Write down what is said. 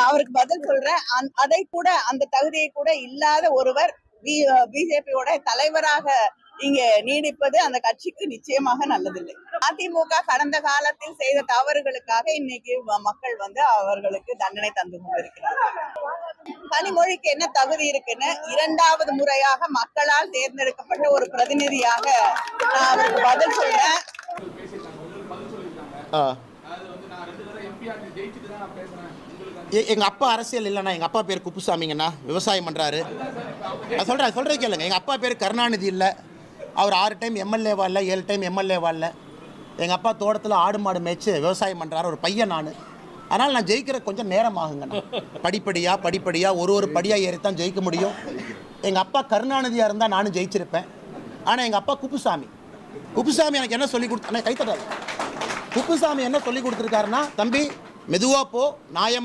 அவருக்கு பதில் சொல்றேன். அதை கூட அந்த தகுதியை கூட இல்லாத ஒருவர் பிஜேபியோட தலைவராக இங்க நீடிப்பது அந்த கட்சிக்கு நிச்சயமாக நல்லதில்லை. அதிமுக கடந்த காலத்தில் செய்த தவறுகளுக்காக இன்னைக்கு மக்கள் அவர்களுக்கு தண்டனை தந்து கொண்டிருக்கிறார்கள். கனிமொழிக்கு என்ன தகுதி இருக்குன்னு இரண்டாவது முறையாக மக்களால் தேர்ந்தெடுக்கப்பட்ட ஒரு பிரதிநிதியாக நான் அவருக்கு பதில் சொல்றேன். எங்கள் அப்பா அரசியல் இல்லைண்ணா. எங்கள் அப்பா பேர் குப்புசாமிங்கண்ணா, விவசாயம் பண்ணுறாரு. நான் சொல்கிறேன் கேளுங்க. எங்கள் அப்பா பேர் கருணாநிதி இல்லை. அவர் 6 டைம் எம்எல்ஏவா இல்லை, 7 டைம் எம்எல்ஏவா இல்லை. எங்கள் அப்பா தோட்டத்தில் ஆடு மாடு மேய்ச்சி விவசாயம் பண்ணுறாரு. ஒரு பையன் நான். அதனால் நான் ஜெயிக்கிற கொஞ்சம் நேரம் ஆகுங்கண்ணா. படிப்படியாக ஒரு படியாக ஏறித்தான் ஜெயிக்க முடியும். எங்கள் அப்பா கருணாநிதியாக இருந்தால் நானும் ஜெயிச்சிருப்பேன். ஆனால் எங்கள் அப்பா குப்புசாமி எனக்கு என்ன சொல்லி கொடுத்தா கைத்தட்டாரு. குப்புசாமி என்ன சொல்லி கொடுத்துருக்காருன்னா, தம்பி மெதுவாக போ, நியாயமாக